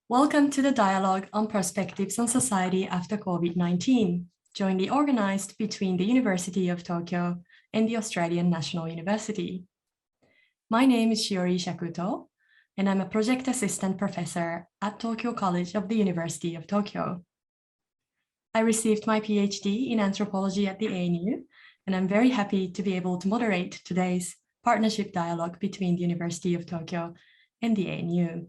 Welcome to the dialogue on perspectives on society after COVID-19, jointly organized between the University of Tokyo and the Australian National University. My name is Shiori SHAKUTO, and I'm a project assistant professor at Tokyo College of the University of Tokyo. I received my PhD in anthropology at the ANU, and I'm very happy to be able to moderate today's partnership dialogue between the University of Tokyo and the ANU.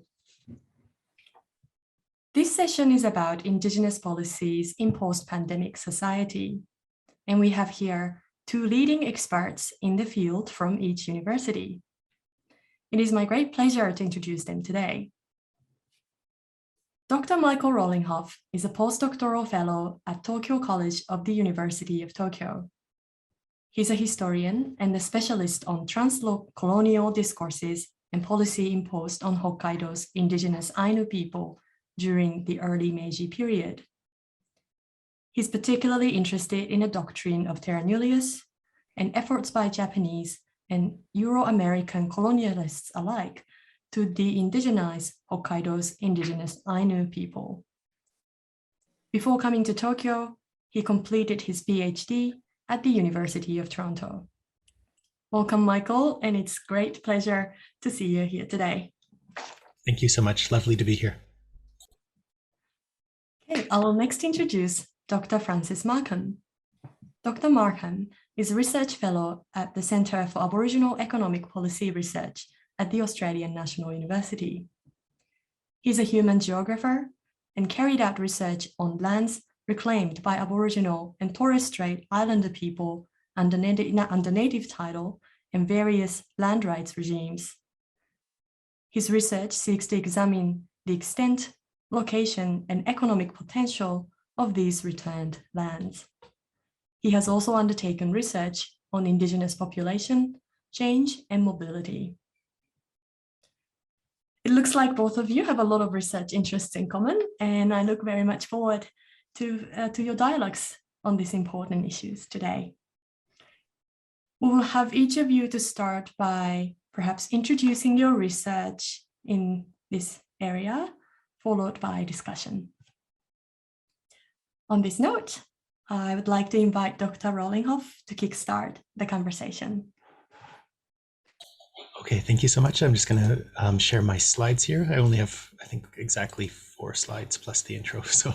This session is about Indigenous policies in post-pandemic society, and we have here two leading experts in the field from each university. It is my great pleasure to introduce them today. Dr. Michael Rollinghoff is a postdoctoral fellow at Tokyo College of the University of Tokyo. He's a historian and a specialist on trans-colonial discourses and policy imposed on Hokkaido's indigenous Ainu people during the early Meiji period. He's particularly interested in the doctrine of terra nullius and efforts by Japanese and Euro-American colonialists alike to de-indigenize Hokkaido's indigenous Ainu people. Before coming to Tokyo, he completed his PhD at the University of Toronto. Welcome, Michael, and it's a great pleasure to see you here today. Thank you so much. Lovely to be here. Okay, I will next introduce Dr. Frances Markham. Dr. Markham is a research fellow at the Centre for Aboriginal Economic Policy Research at the Australian National University. He's a human geographer and carried out research on lands reclaimed by Aboriginal and Torres Strait Islander people under native title and various land rights regimes. His research seeks to examine the extent, location, and economic potential of these returned lands. He has also undertaken research on Indigenous population, change, and mobility. It looks like both of you have a lot of research interests in common, and I look very much forward to your dialogues on these important issues today. We will have each of you to start by perhaps introducing your research in this area, followed by discussion. On this note, I would like to invite Dr. Rollinghoff to kickstart the conversation. Okay, thank you so much. I'm just going to share my slides here. I only have, I think, exactly 4 slides plus the intro. So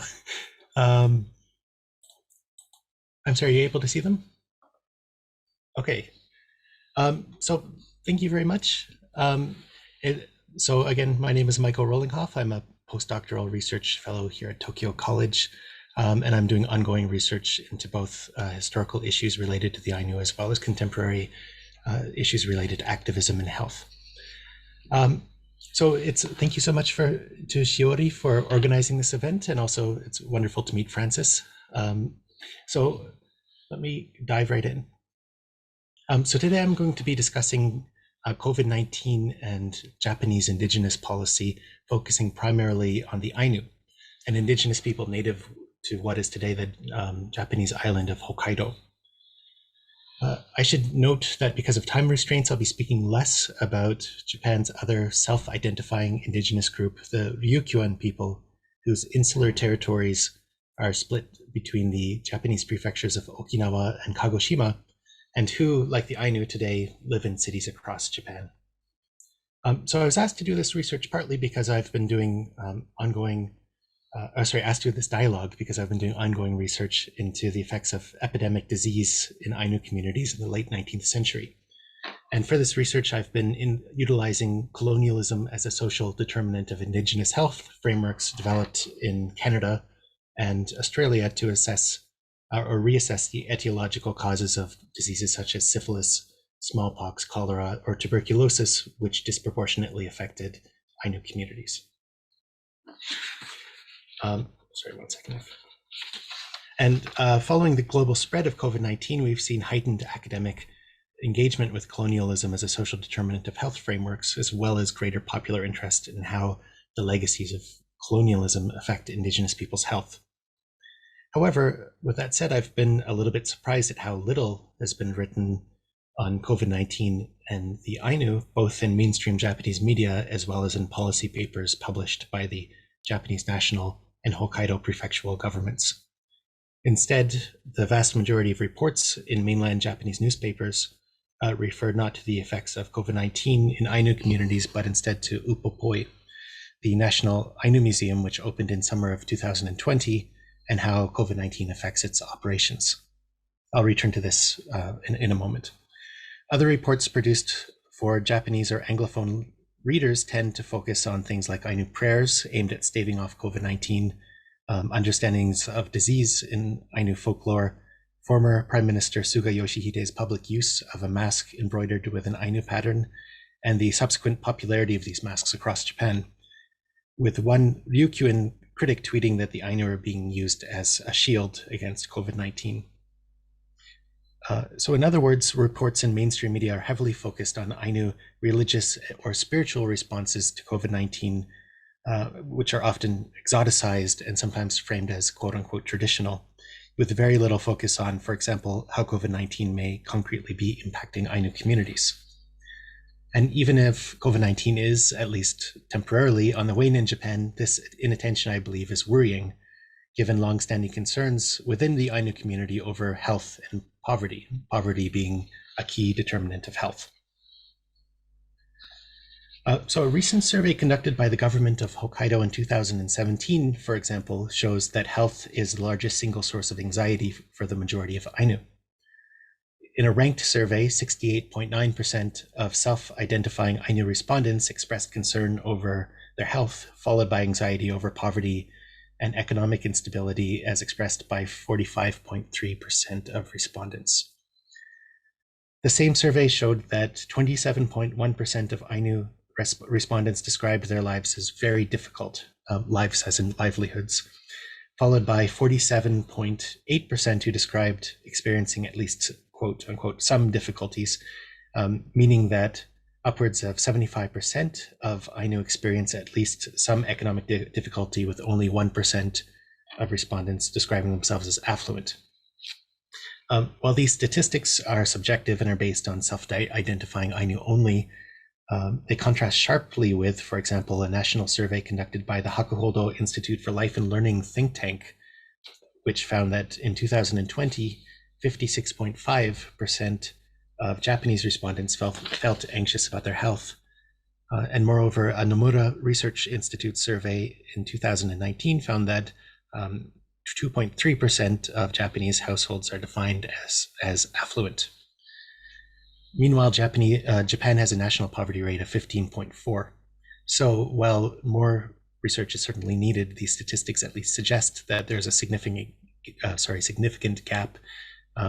I'm sorry, are you able to see them? Okay. So thank you very much. So again, my name is Michael Rollinghoff. I'm a postdoctoral research fellow here at Tokyo College, and I'm doing ongoing research into both historical issues related to the Ainu as well as contemporary issues related to activism and health. So thank you so much to Shiori for organizing this event, and also it's wonderful to meet Frances. So let me dive right in. So today I'm going to be discussing COVID-19 and Japanese indigenous policy, focusing primarily on the Ainu, an indigenous people native to what is today the Japanese island of Hokkaido. I should note that because of time restraints, I'll be speaking less about Japan's other self-identifying indigenous group, the Ryukyuan people, whose insular territories are split between the Japanese prefectures of Okinawa and Kagoshima, and who, like the Ainu today, live in cities across Japan. So I was asked to do this research partly because I've been doing asked to do this dialogue because I've been doing ongoing research into the effects of epidemic disease in Ainu communities in the late 19th century. And for this research, I've been utilizing colonialism as a social determinant of indigenous health frameworks developed in Canada and Australia to assess or reassess the etiological causes of diseases such as syphilis, smallpox, cholera, or tuberculosis, which disproportionately affected Ainu communities. Sorry, one second. And following the global spread of COVID-19, we've seen heightened academic engagement with colonialism as a social determinant of health frameworks, as well as greater popular interest in how the legacies of colonialism affect indigenous people's health. However, with that said, I've been a little bit surprised at how little has been written on COVID-19 and the Ainu, both in mainstream Japanese media as well as in policy papers published by the Japanese national, and Hokkaido prefectural governments. Instead, the vast majority of reports in mainland Japanese newspapers refer not to the effects of COVID-19 in Ainu communities, but instead to Upopoi, the National Ainu Museum, which opened in summer of 2020, and how COVID-19 affects its operations. I'll return to this in a moment. Other reports produced for Japanese or Anglophone readers tend to focus on things like Ainu prayers aimed at staving off COVID-19, understandings of disease in Ainu folklore, former Prime Minister Suga Yoshihide's public use of a mask embroidered with an Ainu pattern, and the subsequent popularity of these masks across Japan, with one Ryukyuan critic tweeting that the Ainu are being used as a shield against COVID-19. So in other words, reports in mainstream media are heavily focused on Ainu religious or spiritual responses to COVID-19, which are often exoticized and sometimes framed as quote unquote traditional, with very little focus on, for example, how COVID-19 may concretely be impacting Ainu communities. And even if COVID-19 is, at least temporarily, on the wane in Japan, this inattention, I believe, is worrying, given longstanding concerns within the Ainu community over health and poverty being a key determinant of health. So a recent survey conducted by the government of Hokkaido in 2017, for example, shows that health is the largest single source of anxiety for the majority of Ainu. In a ranked survey, 68.9% of self-identifying Ainu respondents expressed concern over their health, followed by anxiety over poverty and economic instability, as expressed by 45.3% of respondents. The same survey showed that 27.1% of Ainu respondents described their lives as very difficult, lives as in livelihoods, followed by 47.8% who described experiencing at least quote unquote some difficulties, meaning that upwards of 75% of Ainu experience at least some economic difficulty, with only 1% of respondents describing themselves as affluent. While these statistics are subjective and are based on self-identifying Ainu only, they contrast sharply with, for example, a national survey conducted by the Hakuhodo Institute for Life and Learning think tank, which found that in 2020, 56.5% of Japanese respondents felt anxious about their health. And moreover, a Nomura Research Institute survey in 2019 found that 2.3% of Japanese households are defined as affluent. Meanwhile, Japan has a national poverty rate of 15.4. So while more research is certainly needed, these statistics at least suggest that there's a significant gap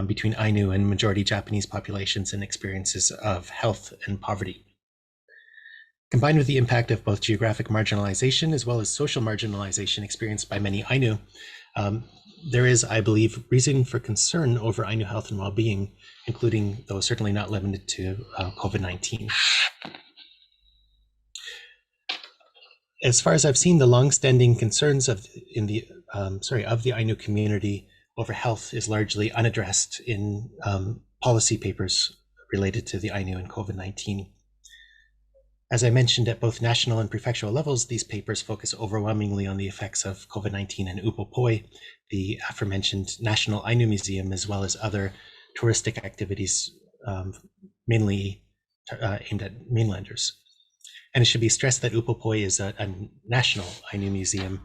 between Ainu and majority Japanese populations and experiences of health and poverty. Combined with the impact of both geographic marginalization as well as social marginalization experienced by many Ainu, there is, I believe, reason for concern over Ainu health and well-being, including, though certainly not limited to, COVID-19. As far as I've seen, the longstanding concerns of the Ainu community over health is largely unaddressed in policy papers related to the Ainu and COVID-19. As I mentioned, at both national and prefectural levels, these papers focus overwhelmingly on the effects of COVID-19 and Upopoi, the aforementioned National Ainu Museum, as well as other touristic activities, mainly aimed at mainlanders. And it should be stressed that Upopoi is a national Ainu museum,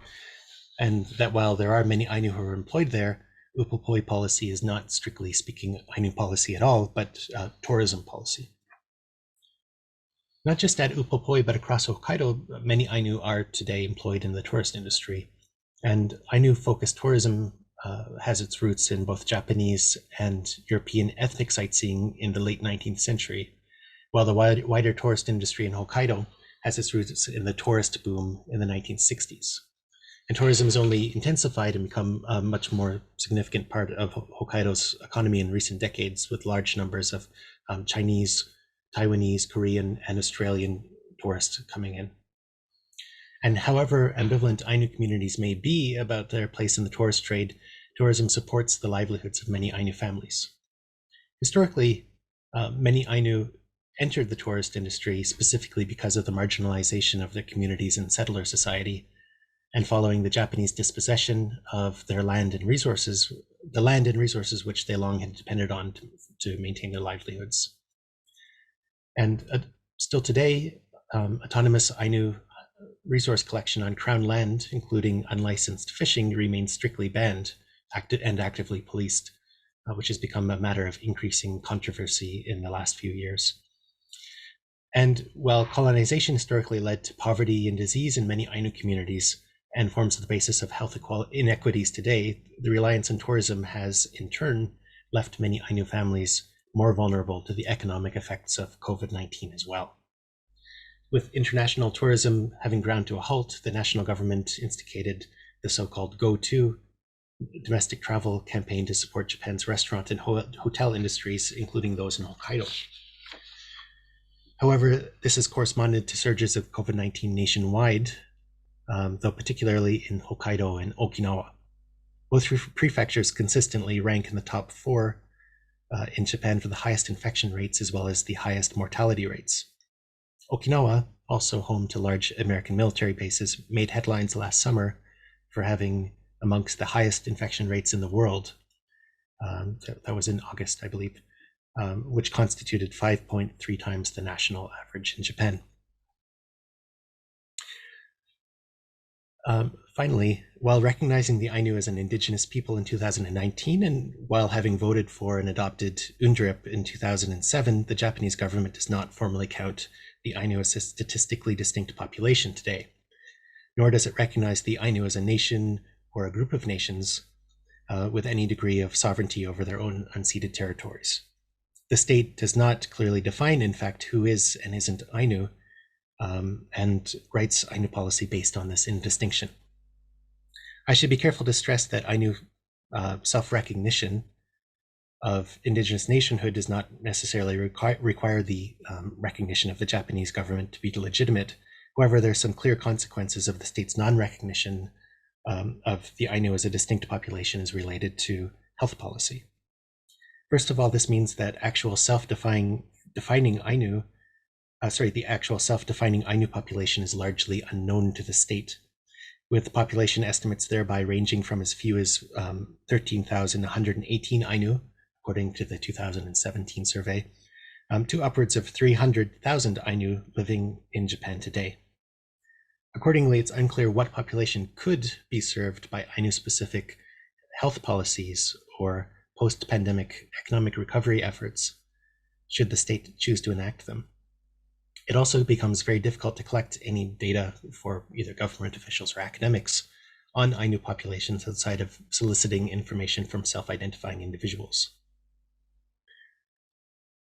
and that while there are many Ainu who are employed there, Upopoi policy is not, strictly speaking, Ainu policy at all, but tourism policy. Not just at Upopoi, but across Hokkaido, many Ainu are today employed in the tourist industry. And Ainu-focused tourism has its roots in both Japanese and European ethnic sightseeing in the late 19th century, while the wider tourist industry in Hokkaido has its roots in the tourist boom in the 1960s. And tourism has only intensified and become a much more significant part of Hokkaido's economy in recent decades, with large numbers of Chinese, Taiwanese, Korean, and Australian tourists coming in. And however ambivalent Ainu communities may be about their place in the tourist trade, tourism supports the livelihoods of many Ainu families. Historically, many Ainu entered the tourist industry specifically because of the marginalization of their communities in settler society. and following the Japanese dispossession of their land and resources, the land and resources which they long had depended on to maintain their livelihoods. And still today, autonomous Ainu resource collection on Crown land, including unlicensed fishing, remains strictly banned and actively policed, which has become a matter of increasing controversy in the last few years. And while colonization historically led to poverty and disease in many Ainu communities and forms the basis of health inequities today, the reliance on tourism has in turn left many Ainu families more vulnerable to the economic effects of COVID-19 as well. With international tourism having ground to a halt, the national government instigated the so-called Go-To domestic travel campaign to support Japan's restaurant and hotel industries, including those in Hokkaido. However, this has corresponded to surges of COVID-19 nationwide, though particularly in Hokkaido and Okinawa. Both prefectures consistently rank in the top 4 in Japan for the highest infection rates as well as the highest mortality rates. Okinawa, also home to large American military bases, made headlines last summer for having amongst the highest infection rates in the world. That was in August, I believe, which constituted 5.3 times the national average in Japan. Finally, while recognizing the Ainu as an indigenous people in 2019, and while having voted for and adopted UNDRIP in 2007, the Japanese government does not formally count the Ainu as a statistically distinct population today, nor does it recognize the Ainu as a nation or a group of nations with any degree of sovereignty over their own unceded territories. The state does not clearly define, in fact, who is and isn't Ainu, and writes Ainu policy based on this indistinction. I should be careful to stress that Ainu self-recognition of indigenous nationhood does not necessarily require the recognition of the Japanese government to be legitimate. However, there are some clear consequences of the state's non-recognition of the Ainu as a distinct population is related to health policy. First of all, this means that the actual self-defining Ainu population is largely unknown to the state, with population estimates thereby ranging from as few as 13,118 Ainu, according to the 2017 survey, to upwards of 300,000 Ainu living in Japan today. Accordingly, it's unclear what population could be served by Ainu-specific health policies or post-pandemic economic recovery efforts, should the state choose to enact them. It also becomes very difficult to collect any data for either government officials or academics on Ainu populations outside of soliciting information from self-identifying individuals.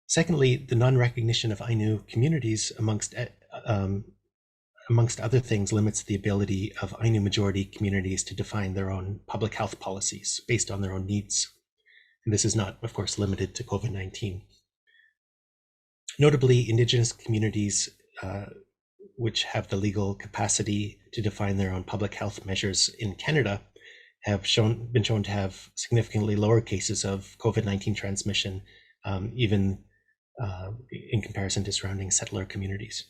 Secondly, the non-recognition of Ainu communities, amongst other things, limits the ability of Ainu majority communities to define their own public health policies based on their own needs. And this is not, of course, limited to COVID-19. Notably, indigenous communities which have the legal capacity to define their own public health measures in Canada have been shown to have significantly lower cases of COVID-19 transmission, even in comparison to surrounding settler communities.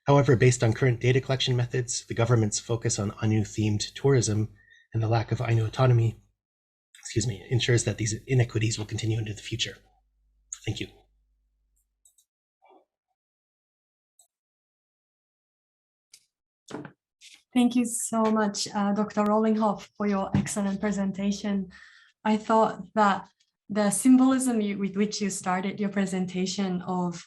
However, based on current data collection methods, the government's focus on Ainu-themed tourism and the lack of Ainu autonomy, ensures that these inequities will continue into the future. Thank you. Thank you so much, Dr. Rollinghoff, for your excellent presentation. I thought that the symbolism with which you started your presentation of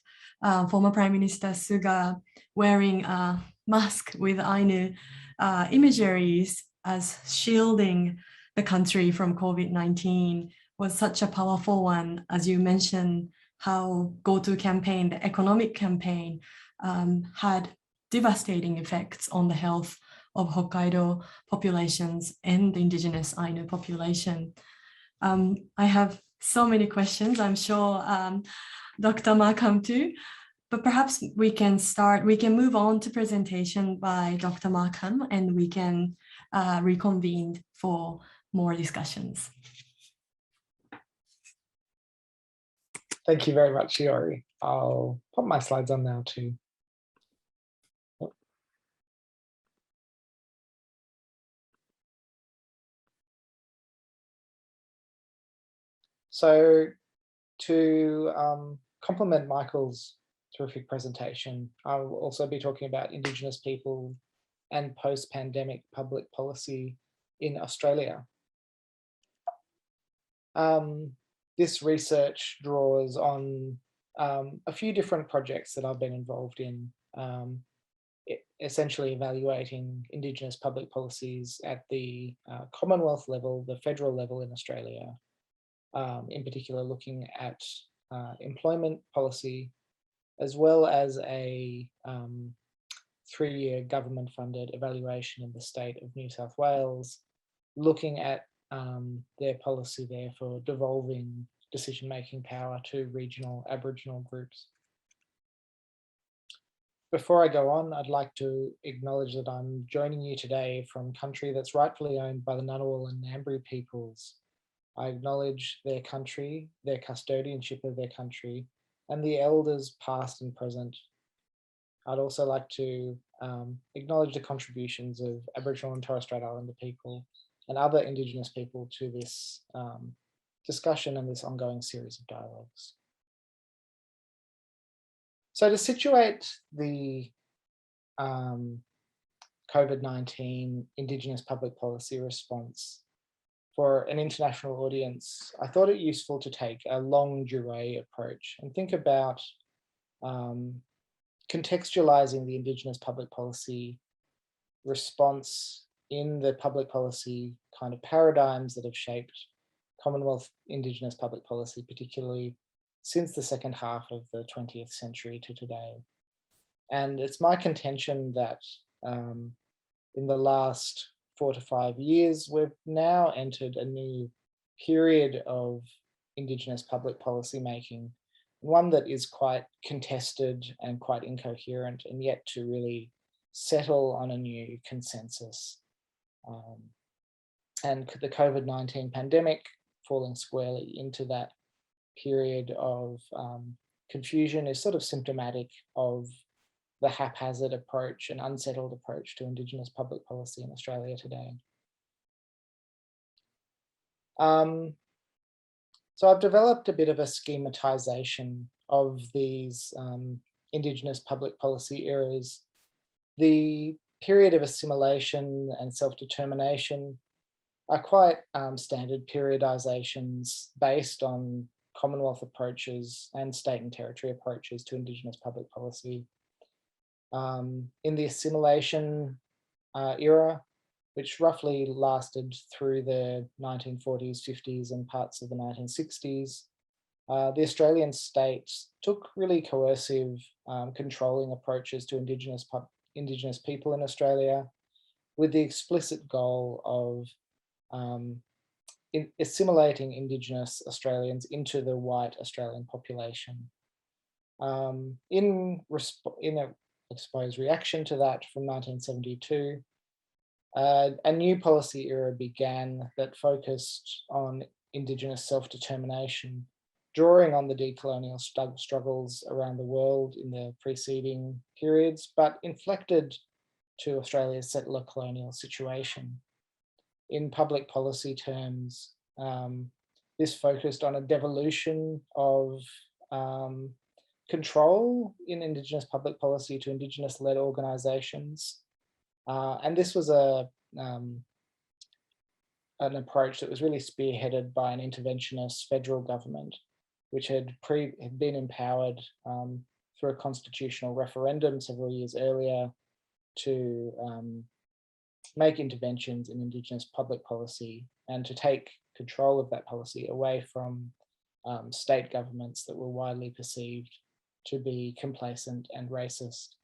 former Prime Minister Suga wearing a mask with Ainu imageries as shielding the country from COVID-19 was such a powerful one. As you mentioned, how Go-To campaign, the economic campaign, had devastating effects on the health of Hokkaido populations and the indigenous Ainu population. I have so many questions, I'm sure Dr. Markham too, but perhaps we can move on to presentation by Dr. Markham and we can reconvene for more discussions. Thank you very much, Shiori. I'll put my slides on now too. So to complement Michael's terrific presentation, I will also be talking about Indigenous people and post-pandemic public policy in Australia. This research draws on a few different projects that I've been involved in, essentially evaluating Indigenous public policies at the Commonwealth level, the federal level in Australia, in particular looking at employment policy, as well as a 3-year government-funded evaluation in the state of New South Wales, looking at their policy there for devolving decision-making power to regional Aboriginal groups. Before I go on, I'd like to acknowledge that I'm joining you today from country that's rightfully owned by the Ngunnawal and Ngambri peoples. I acknowledge their country, their custodianship of their country, and the elders past and present. I'd also like to acknowledge the contributions of Aboriginal and Torres Strait Islander people and other Indigenous people to this discussion and this ongoing series of dialogues. So to situate the COVID-19 Indigenous public policy response for an international audience, I thought it useful to take a longue durée approach and think about contextualizing the Indigenous public policy response in the public policy kind of paradigms that have shaped Commonwealth Indigenous public policy, particularly since the second half of the 20th century to today. And it's my contention that in the last 4 to 5 years, we've now entered a new period of Indigenous public policy making, one that is quite contested and quite incoherent, and yet to really settle on a new consensus. And the COVID-19 pandemic falling squarely into that period of confusion is sort of symptomatic of the haphazard approach and unsettled approach to Indigenous public policy in Australia today. So I've developed a bit of a schematization of these Indigenous public policy eras. The period of assimilation and self-determination are quite standard periodizations based on Commonwealth approaches and state and territory approaches to Indigenous public policy. In the assimilation era, which roughly lasted through the 1940s, 50s, and parts of the 1960s, the Australian state took really coercive, controlling approaches to Indigenous people in Australia, with the explicit goal of assimilating Indigenous Australians into the white Australian population. In a, I suppose, reaction to that from 1972, a new policy era began that focused on Indigenous self-determination, drawing on the decolonial struggles around the world in the preceding periods, but inflected to Australia's settler colonial situation. In public policy terms, this focused on a devolution of control in Indigenous public policy to Indigenous-led organisations. And this was an approach that was really spearheaded by an interventionist federal government, which had been empowered through a constitutional referendum several years earlier to make interventions in Indigenous public policy and to take control of that policy away from state governments that were widely perceived to be complacent and racist.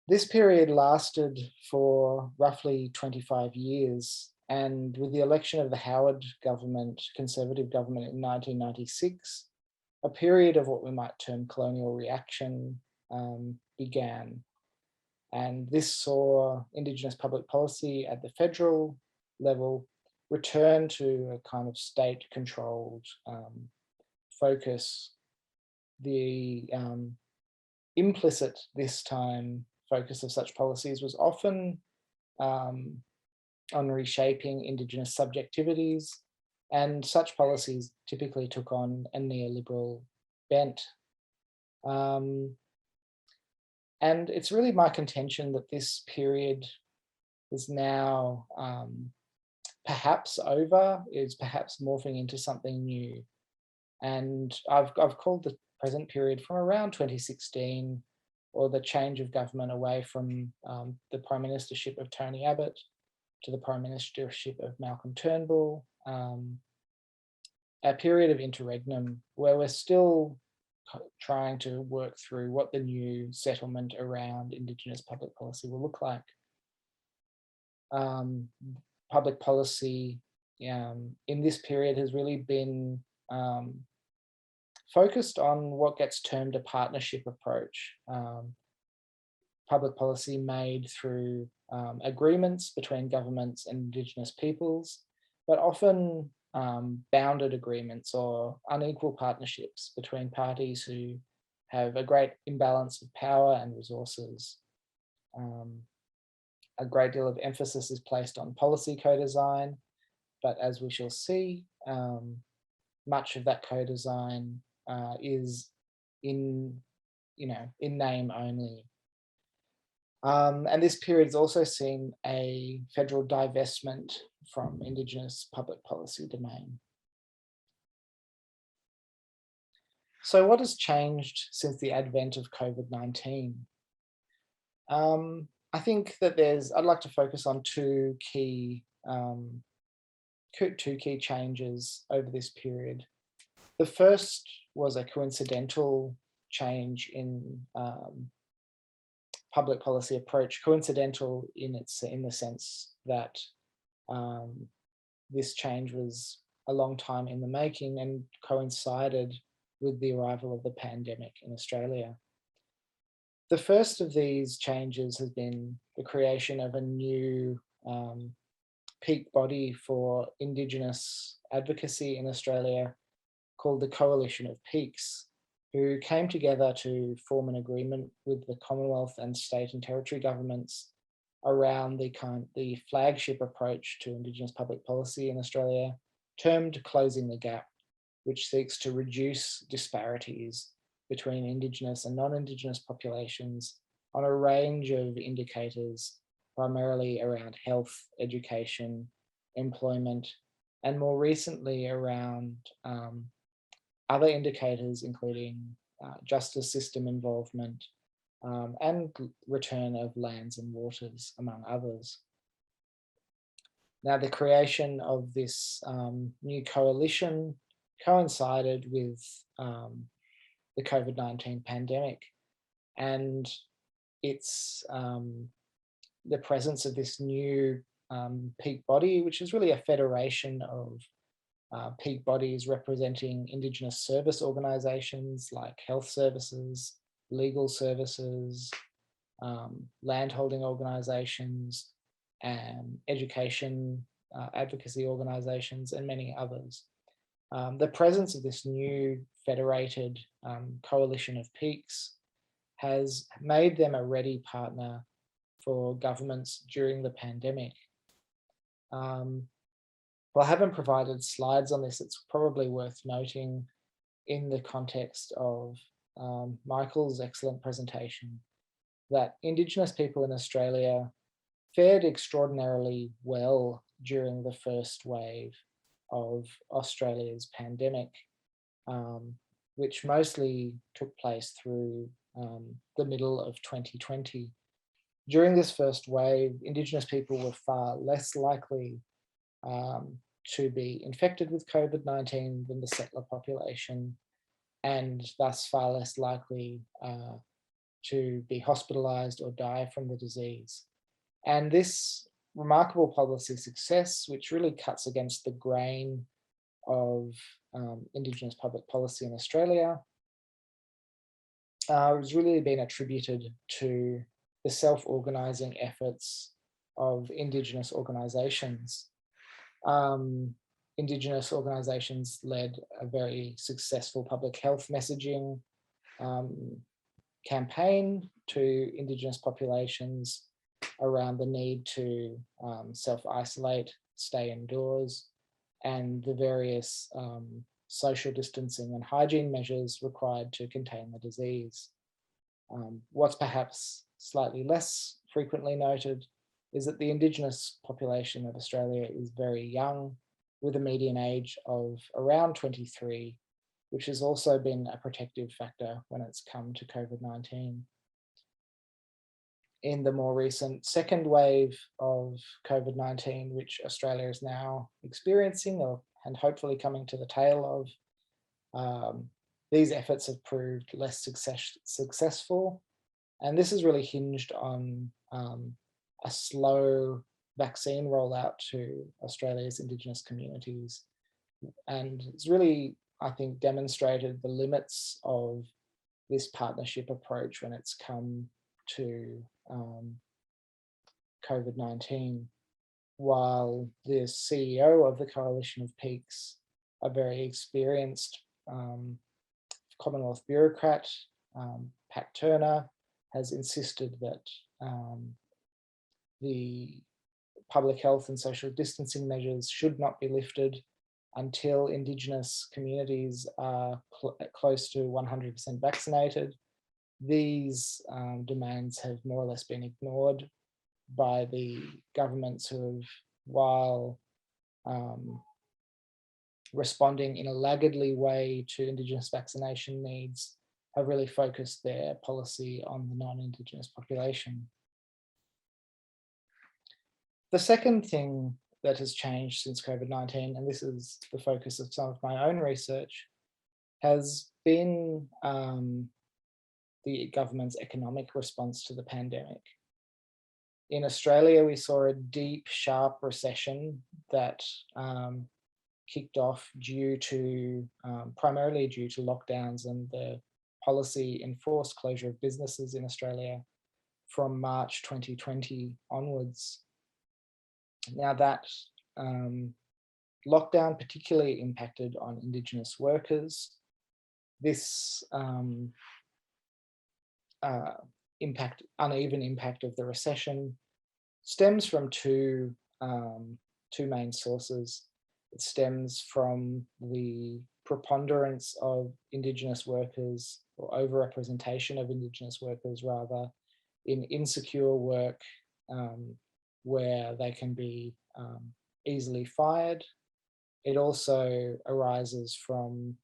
This period lasted for roughly 25 years, and with the election of the Howard government, Conservative government in 1996, a period of what we might term colonial reaction began. And this saw Indigenous public policy at the federal level return to a kind of state-controlled focus. The implicit, this time, focus of such policies was often on reshaping Indigenous subjectivities And such policies typically took on a neoliberal bent. And it's really my contention that this period is now perhaps over, is perhaps morphing into something new. And I've called the present period from around 2016, or the change of government away from the Prime Ministership of Tony Abbott to the Prime Ministership of Malcolm Turnbull, a period of interregnum where we're still trying to work through what the new settlement around Indigenous public policy will look like. Public policy in this period has really been focused on what gets termed a partnership approach. Public policy made through agreements between governments and Indigenous peoples, but often bounded agreements or unequal partnerships between parties who have a great imbalance of power and resources. A great deal of emphasis is placed on policy co-design, but as we shall see, much of that co-design is in name only. And this period has also seen a federal divestment from Indigenous public policy domain. So what has changed since the advent of COVID-19? I think that I'd like to focus on two key changes over this period. The first was a coincidental change in public policy approach, coincidental in the sense that this change was a long time in the making and coincided with the arrival of the pandemic in Australia. The first of these changes has been the creation of a new peak body for Indigenous advocacy in Australia called the Coalition of Peaks, who came together to form an agreement with the Commonwealth and state and territory governments around the flagship approach to Indigenous public policy in Australia, termed Closing the Gap, which seeks to reduce disparities between Indigenous and non-Indigenous populations on a range of indicators, primarily around health, education, employment, and more recently around other indicators, including justice system involvement and return of lands and waters, among others. Now, the creation of this new coalition coincided with the COVID-19 pandemic, and it's the presence of this new peak body, which is really a federation of peak bodies representing Indigenous service organisations like health services, legal services, landholding organisations, and education advocacy organisations, and many others. The presence of this new federated coalition of peaks has made them a ready partner for governments during the pandemic. Well, I haven't provided slides on this. It's probably worth noting in the context of Michael's excellent presentation that Indigenous people in Australia fared extraordinarily well during the first wave of Australia's pandemic, which mostly took place through the middle of 2020. During this first wave, Indigenous people were far less likely to be infected with COVID-19 than the settler population, and thus far less likely to be hospitalised or die from the disease. And this remarkable policy success, which really cuts against the grain of Indigenous public policy in Australia, has really been attributed to the self-organising efforts of Indigenous organisations. Indigenous organisations led a very successful public health messaging campaign to Indigenous populations around the need to self-isolate, stay indoors, and the various social distancing and hygiene measures required to contain the disease. What's perhaps slightly less frequently noted is that the Indigenous population of Australia is very young, with a median age of around 23, which has also been a protective factor when it's come to COVID-19. In the more recent second wave of COVID-19, which Australia is now experiencing and hopefully coming to the tail of, these efforts have proved less successful. And this is really hinged on a slow vaccine rollout to Australia's Indigenous communities. And it's really, I think, demonstrated the limits of this partnership approach when it's come to COVID-19. While the CEO of the Coalition of Peaks, a very experienced Commonwealth bureaucrat, Pat Turner, has insisted that the public health and social distancing measures should not be lifted until Indigenous communities are close to 100% vaccinated. These demands have more or less been ignored by the governments who have, while responding in a laggardly way to Indigenous vaccination needs, have really focused their policy on the non-Indigenous population. The second thing that has changed since COVID-19, and this is the focus of some of my own research, has been the government's economic response to the pandemic. In Australia, we saw a deep, sharp recession that kicked off due to, primarily due to lockdowns and the policy enforced closure of businesses in Australia from March 2020 onwards. Now that lockdown particularly impacted on Indigenous workers. This uneven impact of the recession stems from two main sources. It stems from the preponderance of Indigenous workers, or overrepresentation of Indigenous workers rather, in insecure work where they can be easily fired. It also arises from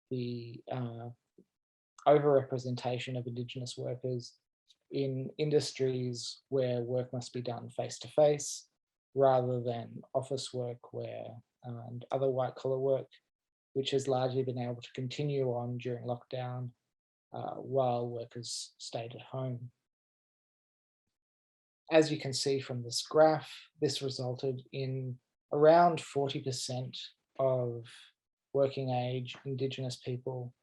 the overrepresentation of Indigenous workers in industries where work must be done face-to-face rather than office work and other white-collar work, which has largely been able to continue on during lockdown while workers stayed at home. As you can see from this graph, this resulted in around 40% of working age Indigenous people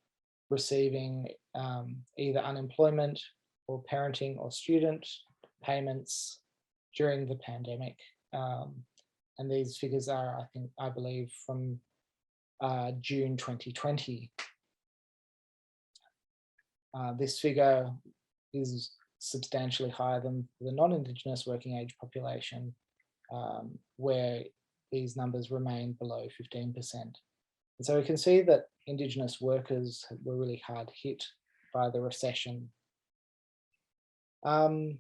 receiving either unemployment or parenting or student payments during the pandemic. And these figures are, I believe, from June 2020. This figure is substantially higher than the non-Indigenous working age population, where these numbers remain below 15%. And so we can see that Indigenous workers were really hard hit by the recession. On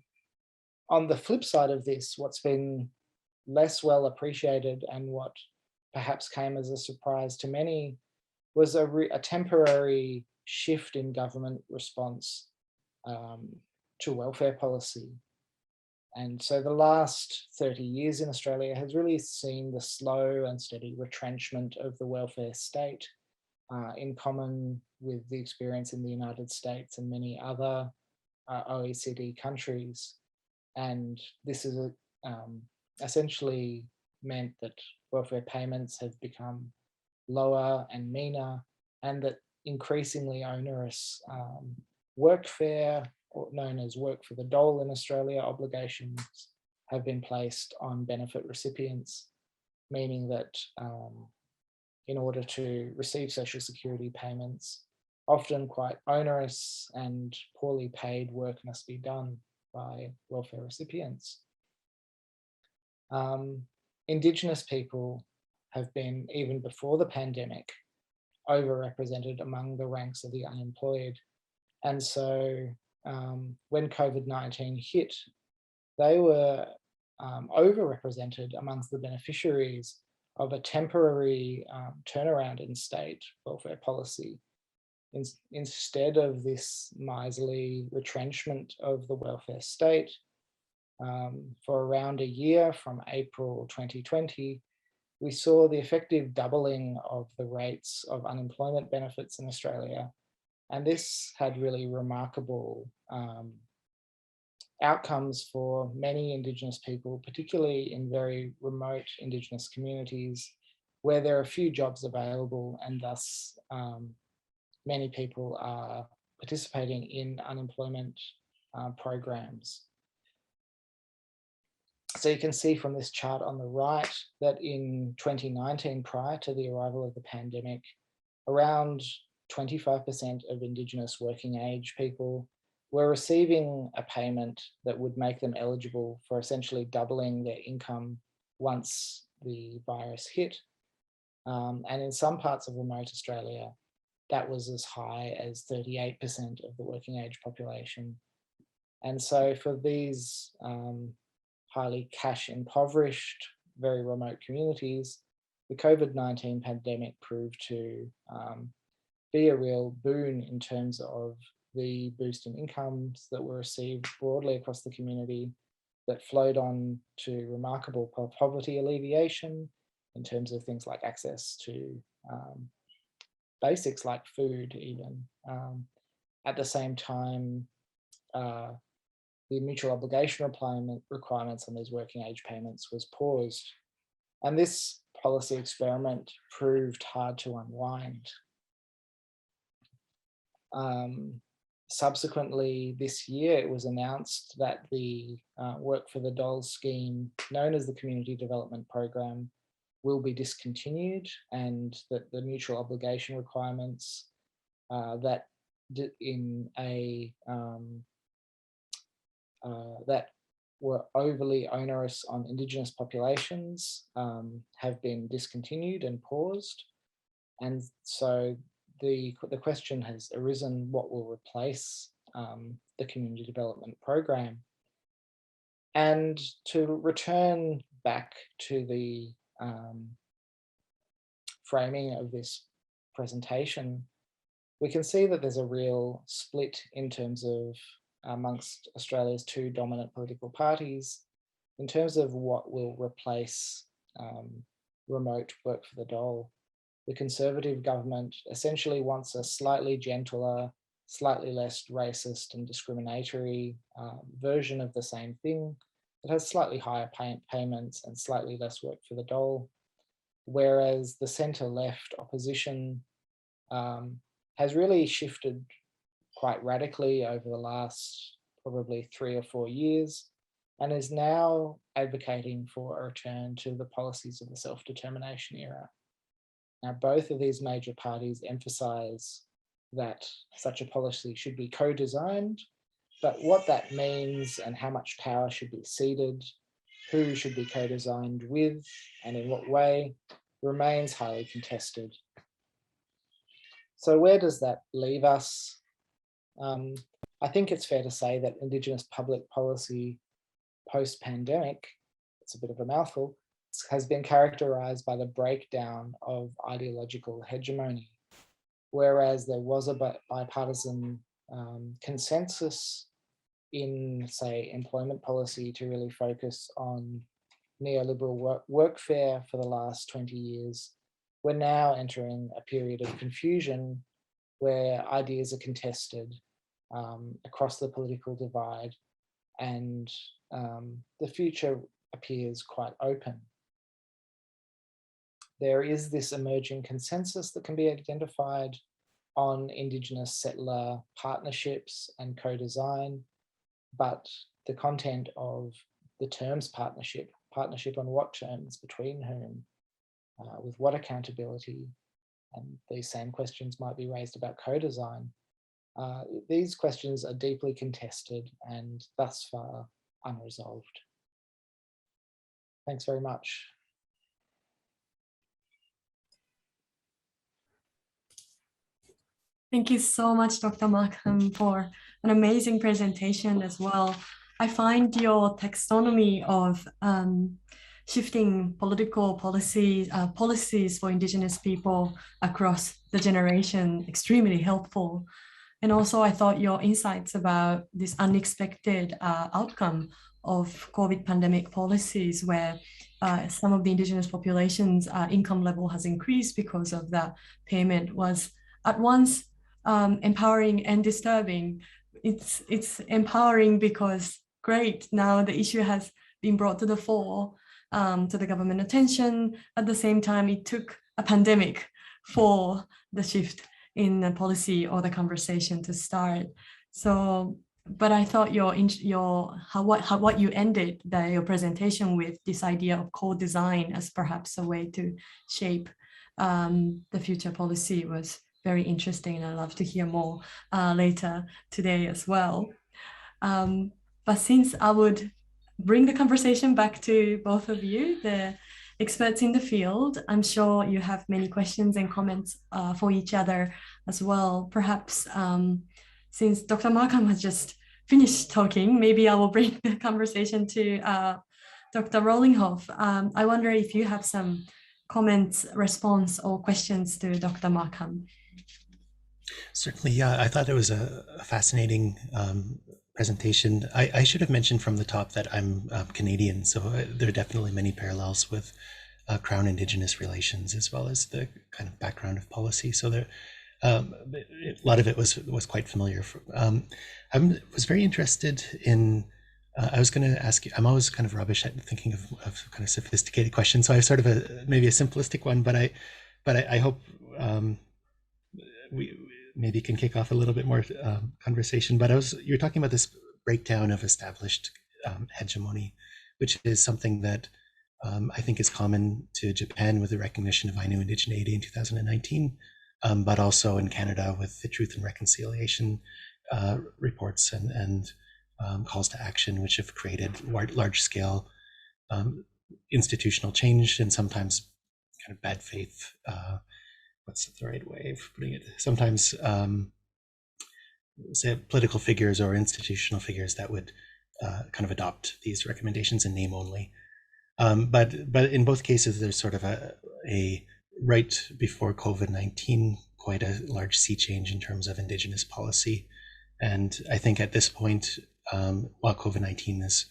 the flip side of this, what's been less well appreciated and what perhaps came as a surprise to many was a temporary shift in government response to welfare policy. And so the last 30 years in Australia has really seen the slow and steady retrenchment of the welfare state, in common with the experience in the United States and many other OECD countries. And this is essentially meant that welfare payments have become lower and meaner, and that increasingly onerous workfare, or known as work for the dole in Australia, obligations have been placed on benefit recipients, meaning that in order to receive social security payments, often quite onerous and poorly paid work must be done by welfare recipients. Indigenous people have been, even before the pandemic, overrepresented among the ranks of the unemployed. And so when COVID-19 hit, they were overrepresented amongst the beneficiaries of a temporary turnaround in state welfare policy. Instead of this miserly retrenchment of the welfare state, for around a year from April 2020, we saw the effective doubling of the rates of unemployment benefits in Australia. And this had really remarkable outcomes for many Indigenous people, particularly in very remote Indigenous communities where there are few jobs available, and thus many people are participating in unemployment programs. So you can see from this chart on the right that in 2019, prior to the arrival of the pandemic, around 25% of Indigenous working age people were receiving a payment that would make them eligible for essentially doubling their income once the virus hit. And in some parts of remote Australia, that was as high as 38% of the working age population. And so for these highly cash impoverished, very remote communities, the COVID-19 pandemic proved to be a real boon in terms of the boost in incomes that were received broadly across the community, that flowed on to remarkable poverty alleviation in terms of things like access to basics like food even. At the same time, the mutual obligation requirements on these working age payments was paused. And this policy experiment proved hard to unwind. Subsequently this year, it was announced that the Work for the Dolls scheme, known as the Community Development Program, will be discontinued, and that the mutual obligation requirements that were overly onerous on Indigenous populations have been discontinued and paused. And so the question has arisen, what will replace the Community Development Program? And to return back to the framing of this presentation, we can see that there's a real split in terms of amongst Australia's two dominant political parties in terms of what will replace remote work for the dole. The Conservative government essentially wants a slightly gentler, slightly less racist and discriminatory version of the same thing that has slightly higher payments and slightly less work for the dole, whereas the centre-left opposition has really shifted quite radically over the last probably 3 or 4 years, and is now advocating for a return to the policies of the self-determination era. Now, both of these major parties emphasise that such a policy should be co-designed, but what that means and how much power should be ceded, who should be co-designed with, and in what way, remains highly contested. So where does that leave us? I think it's fair to say that Indigenous public policy post-pandemic, it's a bit of a mouthful, has been characterised by the breakdown of ideological hegemony, whereas there was a bipartisan consensus in, say, employment policy to really focus on neoliberal workfare for the last 20 years. We're now entering a period of confusion where ideas are contested across the political divide, and the future appears quite open. There is this emerging consensus that can be identified on Indigenous settler partnerships and co-design, but the content of the terms partnership on what terms, between whom, with what accountability, and these same questions might be raised about co-design. These questions are deeply contested and thus far unresolved. Thanks very much. Thank you so much, Dr. Markham, for an amazing presentation as well. I find your taxonomy of shifting political policies for Indigenous people across the generation extremely helpful. And also, I thought your insights about this unexpected outcome of COVID pandemic policies, where some of the Indigenous population's income level has increased because of that payment, was at once empowering and disturbing. It's empowering because great, now the issue has been brought to the fore, to the government attention. At the same time, it took a pandemic for the shift in the policy or the conversation to start. So, but I thought what you ended your presentation with, this idea of co-design as perhaps a way to shape the future policy, was very interesting, and I'd love to hear more later today as well. But since I would bring the conversation back to both of you, the experts in the field, I'm sure you have many questions and comments for each other as well. Perhaps since Dr. Markham has just finished talking, maybe I will bring the conversation to Dr. Rollinghoff. I wonder if you have some comments, response, or questions to Dr. Markham. Certainly, yeah. I thought it was a fascinating presentation. I should have mentioned from the top that I'm Canadian, so there are definitely many parallels with Crown Indigenous relations, as well as the kind of background of policy. So there, a lot of it was quite familiar. I was very interested in. I was going to ask you. I'm always kind of rubbish at thinking of kind of sophisticated questions, so I have sort of maybe a simplistic one, but I hope we maybe can kick off a little bit more conversation. But you're talking about this breakdown of established hegemony, which is something that I think is common to Japan with the recognition of Ainu indigeneity in 2019, but also in Canada with the Truth and Reconciliation reports and calls to action, which have created large-scale institutional change, and sometimes kind of bad faith. What's the right way of putting it? Sometimes say political figures or institutional figures that would kind of adopt these recommendations in name only. But in both cases, there's sort of a right before COVID-19, quite a large sea change in terms of Indigenous policy. And I think at this point, while COVID-19 has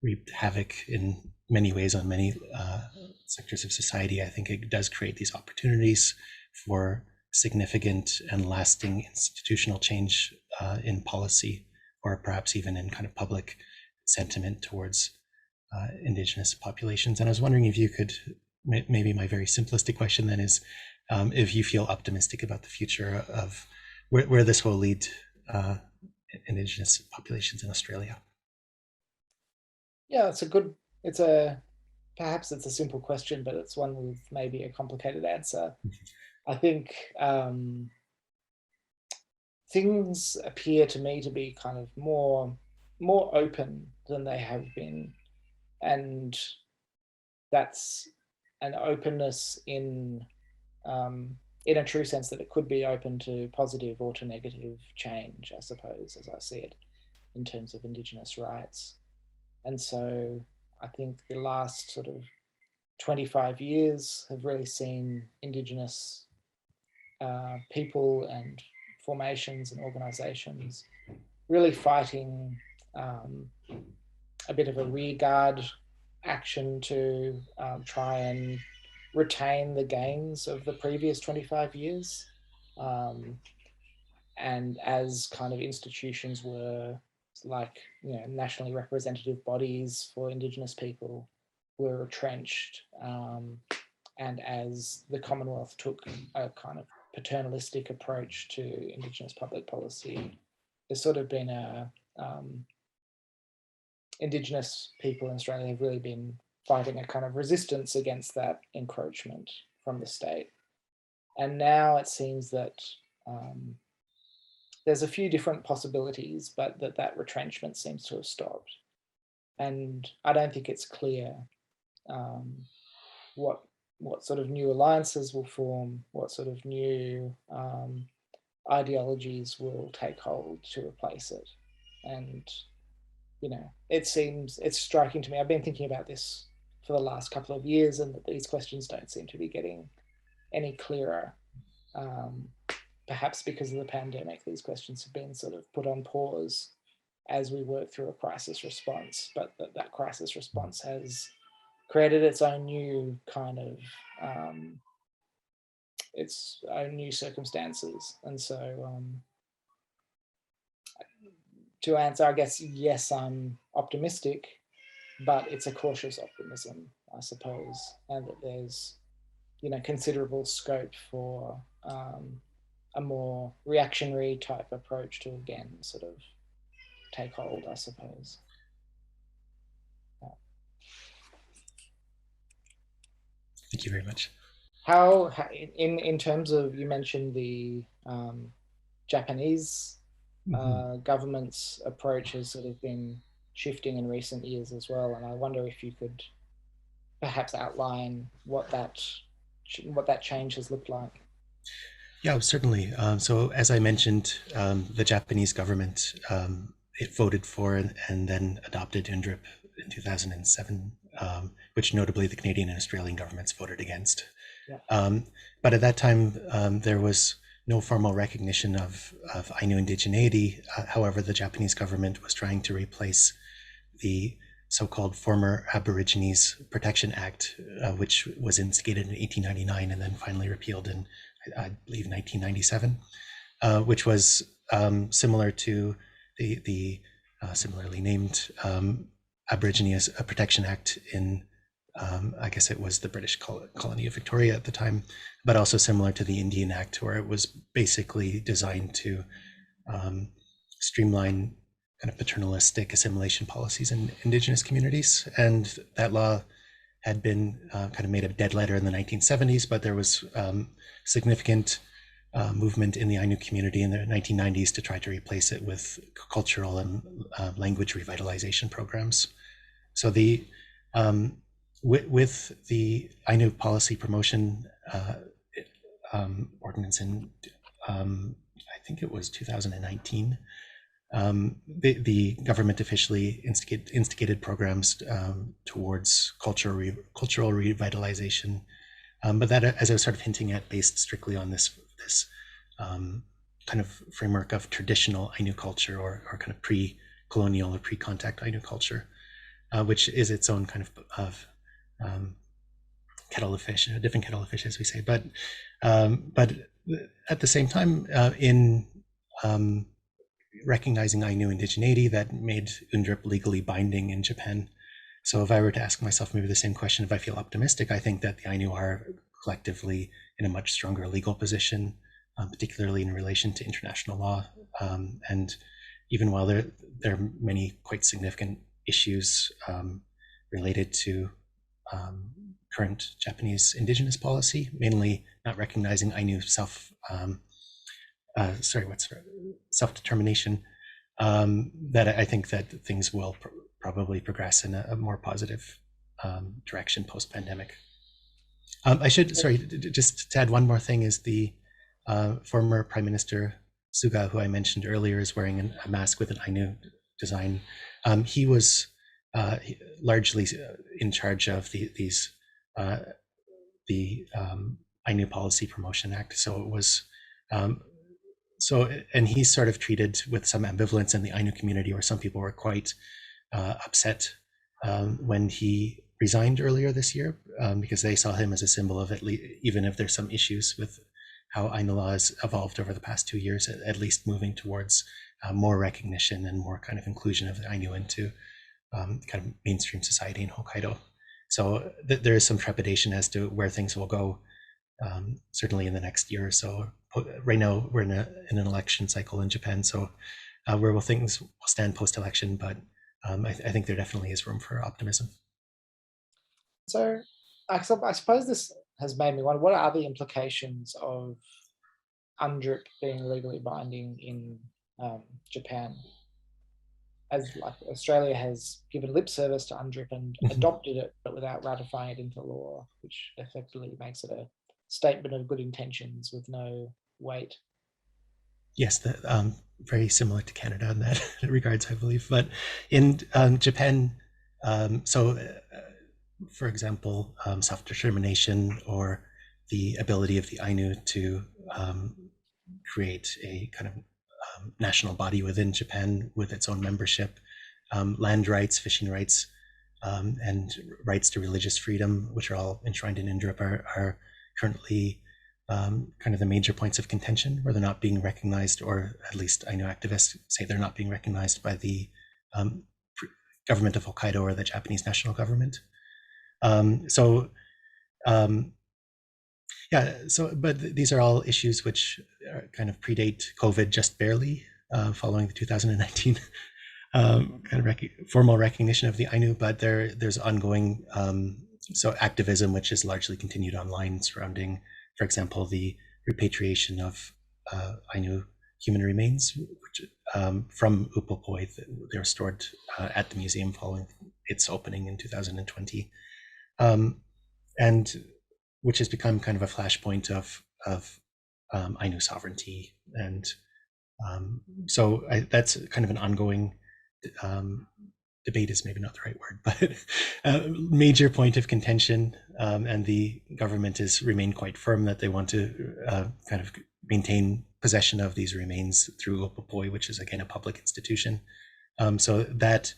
wreaked havoc in many ways on many sectors of society, I think it does create these opportunities for significant and lasting institutional change in policy, or perhaps even in kind of public sentiment towards Indigenous populations. And I was wondering if you could, maybe my very simplistic question then is, if you feel optimistic about the future of where this will lead Indigenous populations in Australia. Yeah, perhaps it's a simple question, but it's one with maybe a complicated answer. I think things appear to me to be kind of more open than they have been, and that's an openness in a true sense, that it could be open to positive or to negative change, I suppose, as I see it, in terms of Indigenous rights. And so I think the last sort of 25 years have really seen Indigenous people and formations and organisations really fighting a bit of a rearguard action to try and retain the gains of the previous 25 years. And as kind of institutions were like, nationally representative bodies for Indigenous people were retrenched, and as the Commonwealth took a kind of paternalistic approach to Indigenous public policy, there's sort of been Indigenous people in Australia have really been fighting a kind of resistance against that encroachment from the state. And now it seems that there's a few different possibilities, but that retrenchment seems to have stopped. And I don't think it's clear what sort of new alliances will form, what sort of new ideologies will take hold to replace it. And, you know, it's striking to me. I've been thinking about this for the last couple of years, and that these questions don't seem to be getting any clearer. Perhaps because of the pandemic, these questions have been sort of put on pause as we work through a crisis response, but that crisis response has created its own new kind of, its own new circumstances. And so to answer, I guess, yes, I'm optimistic, but it's a cautious optimism, I suppose, and that there's, you know, considerable scope for a more reactionary type approach to, again, sort of take hold, I suppose. Thank you very much. How in terms of, you mentioned the Japanese government's approach has sort of been shifting in recent years as well, and I wonder if you could perhaps outline what that change has looked like. Yeah, certainly. So as I mentioned, the Japanese government, it voted for and then adopted UNDRIP in 2007, which notably the Canadian and Australian governments voted against. Yeah. But at that time, there was no formal recognition of Ainu indigeneity. However, the Japanese government was trying to replace the so-called former Aborigines Protection Act, which was instigated in 1899 and then finally repealed in, I believe, 1997, which was similar to the similarly named Aborigines Protection Act in, I guess it was the British colony of Victoria at the time, but also similar to the Indian Act, where it was basically designed to streamline kind of paternalistic assimilation policies in Indigenous communities. And that law had been kind of made a dead letter in the 1970s, but there was significant movement in the Ainu community in the 1990s to try to replace it with cultural and language revitalization programs. So the with the Ainu policy promotion ordinance in, I think it was 2019, the government officially instigated programs towards cultural revitalization, but that, as I was sort of hinting at, based strictly on this kind of framework of traditional Ainu culture, or kind of pre-colonial or pre-contact Ainu culture, which is its own kind of kettle of fish, a different kettle of fish, as we say. But at the same time, in recognizing Ainu indigeneity, that made UNDRIP legally binding in Japan. So if I were to ask myself maybe the same question, if I feel optimistic, I think that the Ainu are collectively in a much stronger legal position, particularly in relation to international law. And even while there are many quite significant issues related to current Japanese Indigenous policy, mainly not recognizing Ainu self-determination, that I think that things will probably progress in a more positive direction post-pandemic. I should, just to add one more thing, is the former Prime Minister Suga, who I mentioned earlier, is wearing a mask with an Ainu design. He was largely in charge of the Ainu Policy Promotion Act. So it was, and he's sort of treated with some ambivalence in the Ainu community, where some people were quite upset when he resigned earlier this year, because they saw him as a symbol of, at least, even if there's some issues with how Ainu law has evolved over the past 2 years, at least moving towards more recognition and more kind of inclusion of the Ainu into kind of mainstream society in Hokkaido. So there is some trepidation as to where things will go, certainly in the next year or so. Right now, we're in an election cycle in Japan, so where will things stand post-election? But I think there definitely is room for optimism. So I suppose this has made me wonder, what are the implications of UNDRIP being legally binding in Japan? As like Australia has given lip service to UNDRIP and adopted it, but without ratifying it into law, which effectively makes it a statement of good intentions with no weight. Yes, very similar to Canada in that regards, I believe. But in Japan, for example, self-determination or the ability of the Ainu to create a kind of national body within Japan with its own membership, land rights, fishing rights, and rights to religious freedom, which are all enshrined in INDRIP, are currently kind of the major points of contention, where they're not being recognized, or at least Ainu activists say they're not being recognized by the government of Hokkaido or the Japanese national government. But these are all issues which kind of predate COVID just barely, following the 2019 formal recognition of the Ainu, but there's ongoing activism which is largely continued online surrounding, for example, the repatriation of Ainu human remains which, from Upopoi. They were stored at the museum following its opening in 2020, and which has become kind of a flashpoint of Ainu sovereignty. And that's kind of an ongoing debate is maybe not the right word, but a major point of contention, and the government has remained quite firm that they want to kind of maintain possession of these remains through Upopoi, which is again a public institution. So that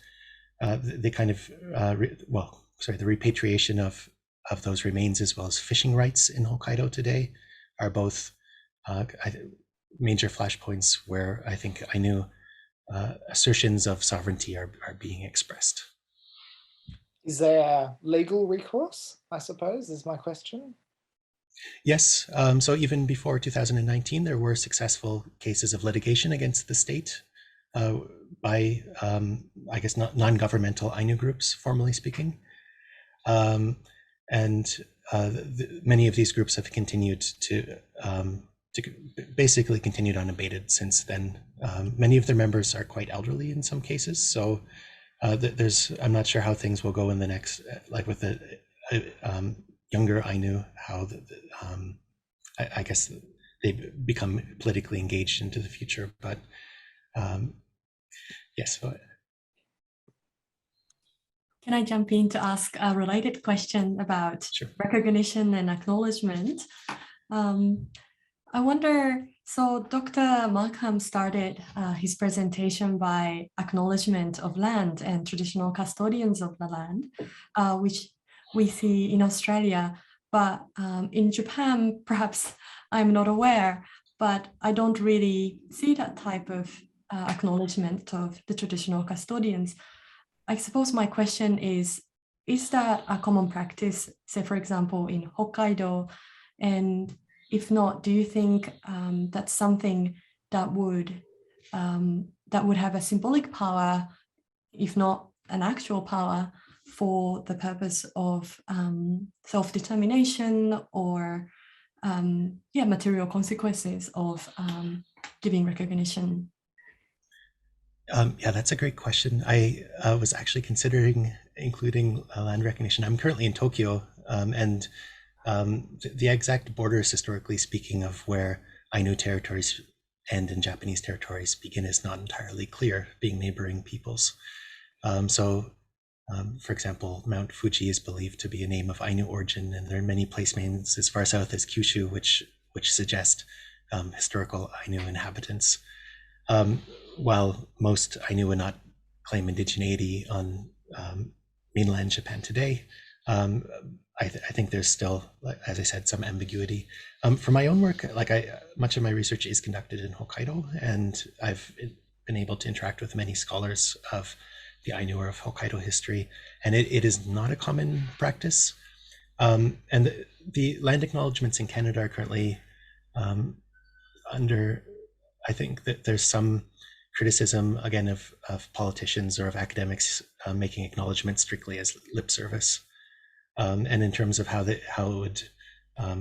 the kind of the repatriation of those remains, as well as fishing rights in Hokkaido today, are both major flashpoints where I think Ainu assertions of sovereignty are being expressed. Is there legal recourse, I suppose, is my question? Yes. So even before 2019, there were successful cases of litigation against the state by, I guess, non-governmental Ainu groups, formally speaking. Many of these groups have continued to basically continued unabated since then. Many of their members are quite elderly in some cases, so I'm not sure how things will go in the next, like with the younger Ainu, how I guess they become politically engaged into the future. But yes. Can I jump in to ask a related question about recognition and acknowledgement? I wonder, so Dr. Markham started his presentation by acknowledgement of land and traditional custodians of the land, which we see in Australia, but in Japan, perhaps I'm not aware, but I don't really see that type of acknowledgement of the traditional custodians. I suppose my question is that a common practice, say, for example, in Hokkaido? And if not, do you think that's something that would have a symbolic power, if not an actual power, for the purpose of self-determination or material consequences of giving recognition? Yeah, that's a great question. I was actually considering including land recognition. I'm currently in Tokyo, and the exact borders, historically speaking, of where Ainu territories end and Japanese territories begin is not entirely clear, being neighboring peoples. For example, Mount Fuji is believed to be a name of Ainu origin, and there are many place names as far south as Kyushu, which suggest historical Ainu inhabitants. While most Ainu would not claim indigeneity on mainland Japan today, I think there's still, as I said, some ambiguity. For my own work, much of my research is conducted in Hokkaido, and I've been able to interact with many scholars of the Ainu or of Hokkaido history, and it is not a common practice. And the land acknowledgements in Canada are currently under, I think that there's some criticism, again, of politicians or of academics making acknowledgement strictly as lip service. And in terms of how it would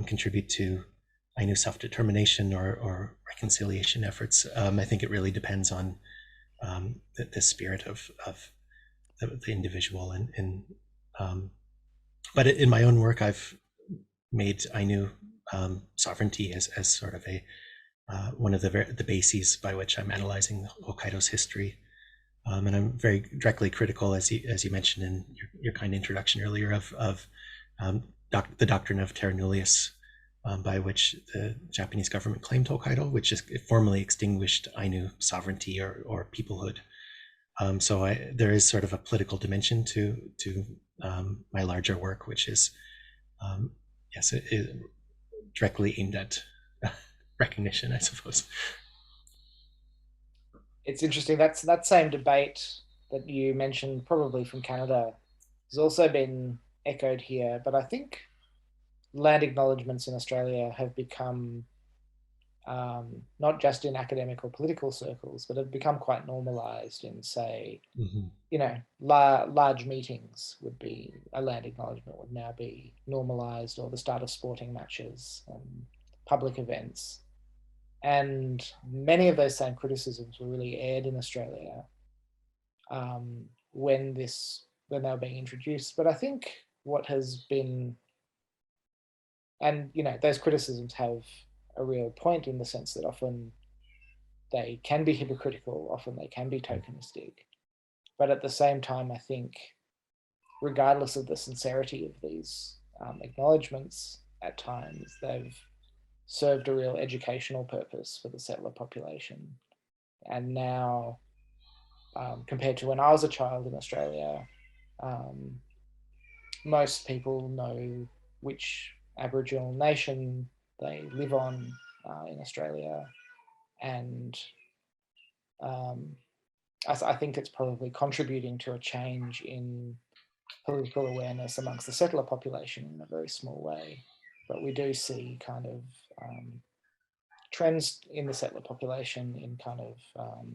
contribute to Ainu self-determination or reconciliation efforts, I think it really depends on the spirit of the individual. But in my own work, I've made Ainu sovereignty as sort of one of the bases by which I'm analyzing Hokkaido's history. And I'm very directly critical, as you mentioned in your kind introduction earlier, of the doctrine of terra nullius, by which the Japanese government claimed Hokkaido, which is formally extinguished Ainu sovereignty or peoplehood. So there is sort of a political dimension to my larger work, which is yes, it directly aimed at recognition, I suppose. It's interesting. That same debate that you mentioned, probably from Canada, has also been echoed here. But I think land acknowledgements in Australia have become, not just in academic or political circles, but have become quite normalized in, say, you know, large meetings would be, a land acknowledgement would now be normalized, or the start of sporting matches and public events. And many of those same criticisms were really aired in Australia when they were being introduced. But I think what has been, and you know, those criticisms have a real point in the sense that often they can be hypocritical, often they can be tokenistic. But at the same time, I think, regardless of the sincerity of these acknowledgements, at times they've served a real educational purpose for the settler population. And now, compared to when I was a child in Australia, most people know which Aboriginal nation they live on in Australia. And I think it's probably contributing to a change in political awareness amongst the settler population in a very small way. But we do see kind of trends in the settler population in kind of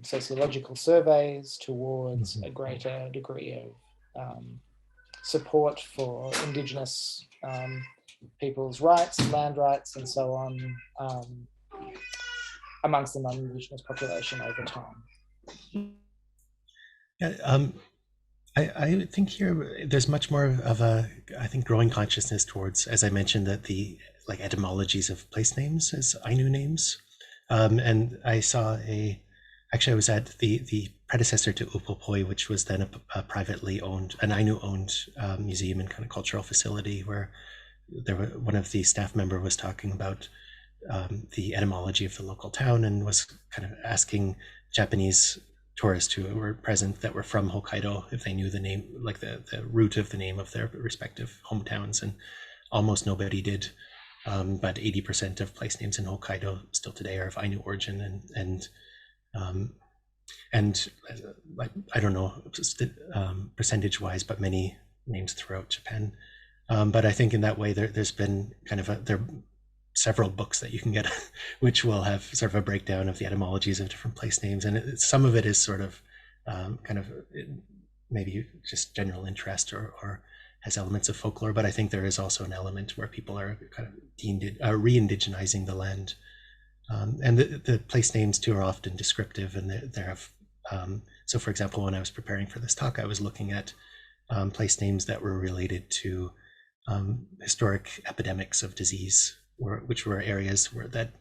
sociological surveys towards a greater degree of support for Indigenous people's rights, land rights, and so on, amongst the non-Indigenous population over time. Yeah, I think here there's much more of a, I think, growing consciousness towards, as I mentioned, that the like etymologies of place names as Ainu names. And I saw actually I was at the predecessor to Upopoi, which was then a privately owned, an Ainu-owned museum and kind of cultural facility, where one of the staff member was talking about the etymology of the local town and was kind of asking Japanese tourists who were present that were from Hokkaido if they knew the name, like the root of the name of their respective hometowns, and almost nobody did. But 80% of place names in Hokkaido still today are of Ainu origin, and like, I don't know percentage-wise, but many names throughout Japan. But I think in that way there's been kind of there are several books that you can get which will have sort of a breakdown of the etymologies of different place names, and some of it is sort of kind of maybe just general interest or has elements of folklore, but I think there is also an element where people are kind of re-indigenizing the land. And the place names too are often descriptive, and there have, so for example, when I was preparing for this talk, I was looking at place names that were related to historic epidemics of disease, which were areas that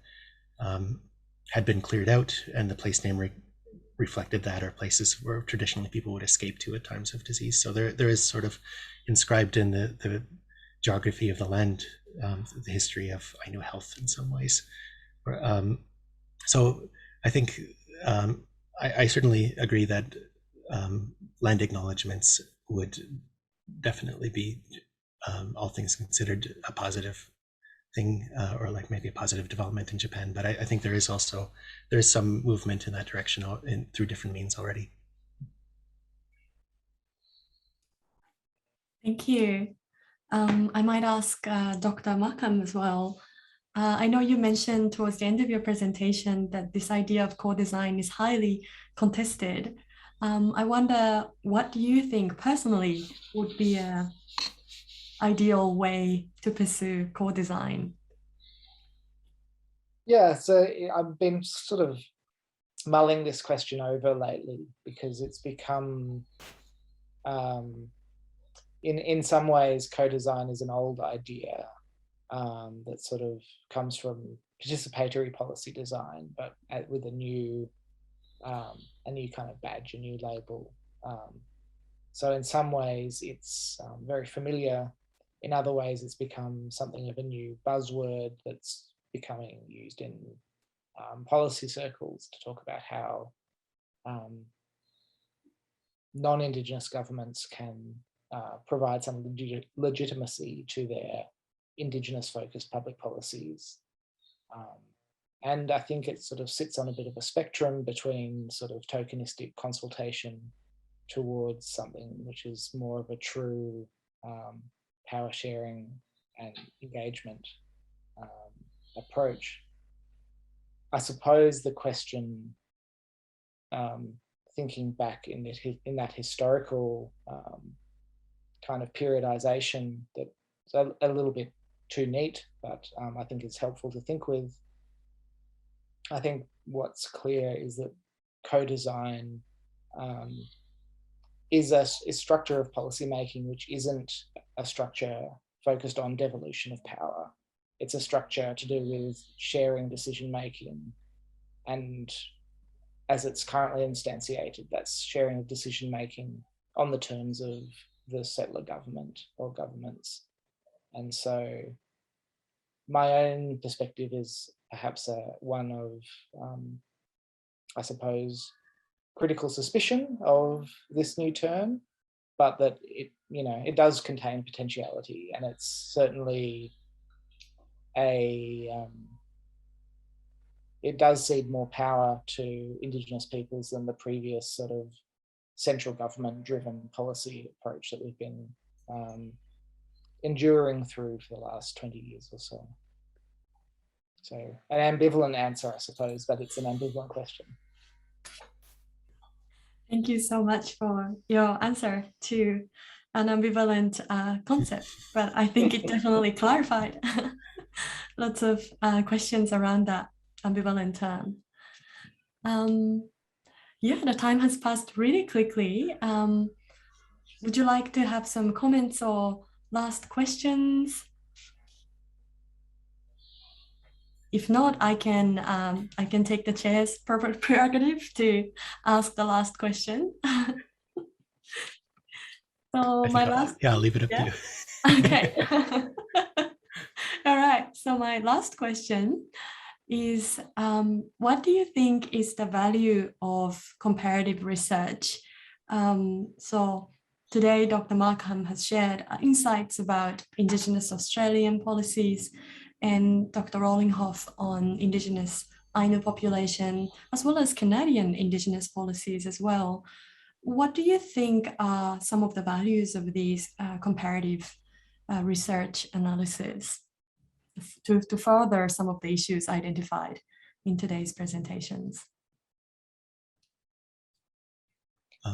had been cleared out, and the place name reflected that, or places where traditionally people would escape to at times of disease. So there is sort of inscribed in the geography of the land the history of Ainu health in some ways. So I think I certainly agree that land acknowledgements would definitely be, all things considered, a positive thing, or like maybe a positive development in Japan. But I think there is some movement in that direction through different means already. Thank you. I might ask Dr. Markham as well. I know you mentioned towards the end of your presentation that this idea of co-design is highly contested. I wonder, what do you think personally would be an ideal way to pursue co-design? Yeah, so I've been sort of mulling this question over lately, because it's become, in some ways, co-design is an old idea that sort of comes from participatory policy design, but with a new kind of badge, a new label. So in some ways it's very familiar. In other ways it's become something of a new buzzword that's becoming used in policy circles to talk about how non-Indigenous governments can provide some legitimacy to their Indigenous focused public policies. And I think it sort of sits on a bit of a spectrum between sort of tokenistic consultation towards something which is more of a true power sharing and engagement approach. I suppose the question, thinking back in that historical kind of periodization that's a little bit too neat, but I think it's helpful to think with. I think what's clear is that co-design is a structure of policymaking which isn't a structure focused on devolution of power. It's a structure to do with sharing decision-making, and as it's currently instantiated, that's sharing of decision-making on the terms of the settler government or governments. And so my own perspective is perhaps one of, I suppose, critical suspicion of this new term, but that it does contain potentiality, and it's certainly it does cede more power to Indigenous peoples than the previous sort of central government driven policy approach that we've been enduring through for the last 20 years or so. So an ambivalent answer, I suppose, but it's an ambivalent question. Thank you so much for your answer to an ambivalent concept, but I think it definitely clarified lots of questions around that ambivalent term. Yeah, the time has passed really quickly. Would you like to have some comments or last questions? If not, I can take the chair's prerogative to ask the last question. So I'll leave it up to you. Okay. All right. So my last question is, what do you think is the value of comparative research? So today, Dr. Markham has shared insights about Indigenous Australian policies, and Dr. Rollinghoff on Indigenous Ainu population, as well as Canadian Indigenous policies as well. What do you think are some of the values of these comparative research analysis to further some of the issues identified in today's presentations?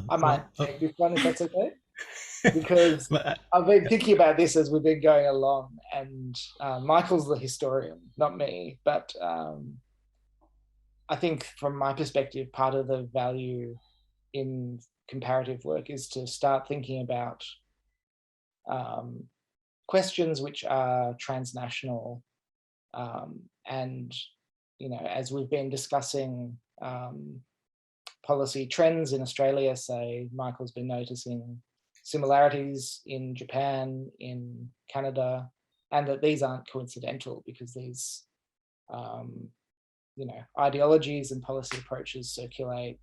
I might take this one if that's okay. Because I've been thinking about this as we've been going along, and Michael's the historian, not me, but I think from my perspective, part of the value in comparative work is to start thinking about questions which are transnational, and as we've been discussing policy trends in Australia, say, Michael's been noticing similarities in Japan, in Canada, and that these aren't coincidental, because these, ideologies and policy approaches circulate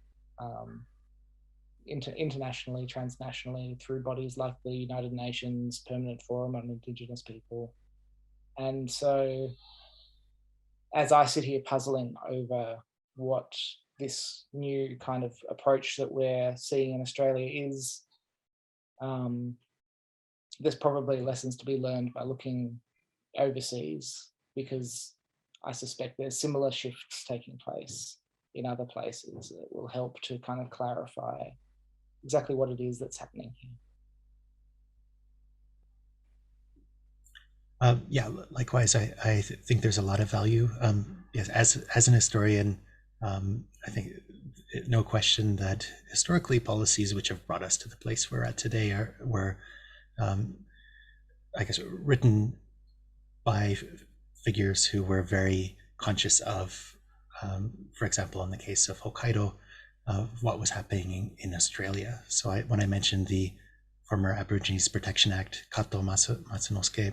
internationally, transnationally, through bodies like the United Nations Permanent Forum on Indigenous People. And so, as I sit here puzzling over what this new kind of approach that we're seeing in Australia is, there's probably lessons to be learned by looking overseas, because I suspect there's similar shifts taking place in other places that will help to kind of clarify exactly what it is that's happening here. Yeah, likewise, I think there's a lot of value. Yes, as an historian, I think no question that historically policies which have brought us to the place we're at today were, I guess, written by figures who were very conscious of, for example, in the case of Hokkaido, of what was happening in Australia. So when I mentioned the former Aborigines Protection Act, Kato Matsunosuke,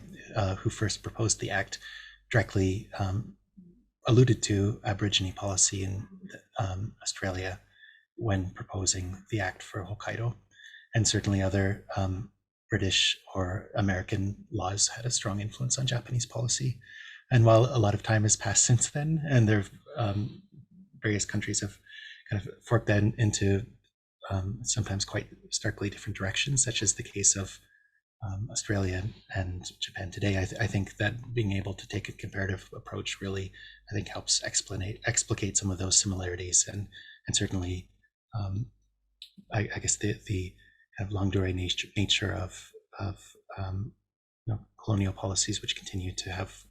who first proposed the act, directly alluded to Aborigine policy in Australia when proposing the act for Hokkaido. And certainly other British or American laws had a strong influence on Japanese policy. And while a lot of time has passed since then, and there various countries have kind of forked that into sometimes quite starkly different directions, such as the case of Australia and Japan today, I think that being able to take a comparative approach really, I think, helps explicate some of those similarities, and certainly, I guess the kind of longue-durée nature of colonial policies, which continue to have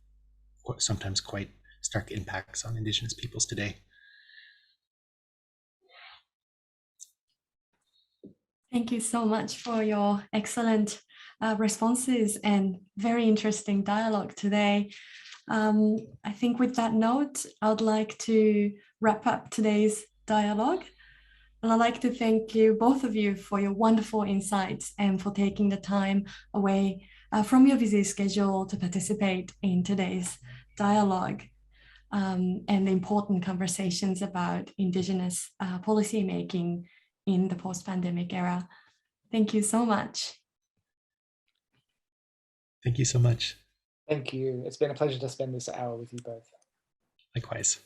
sometimes quite stark impacts on Indigenous peoples today. Thank you so much for your excellent responses and very interesting dialogue today. I think with that note, I would like to wrap up today's dialogue. And I'd like to thank you, both of you, for your wonderful insights and for taking the time away from your busy schedule to participate in today's dialogue and the important conversations about Indigenous policymaking in the post-pandemic era. Thank you so much. Thank you so much. Thank you. It's been a pleasure to spend this hour with you both. Likewise.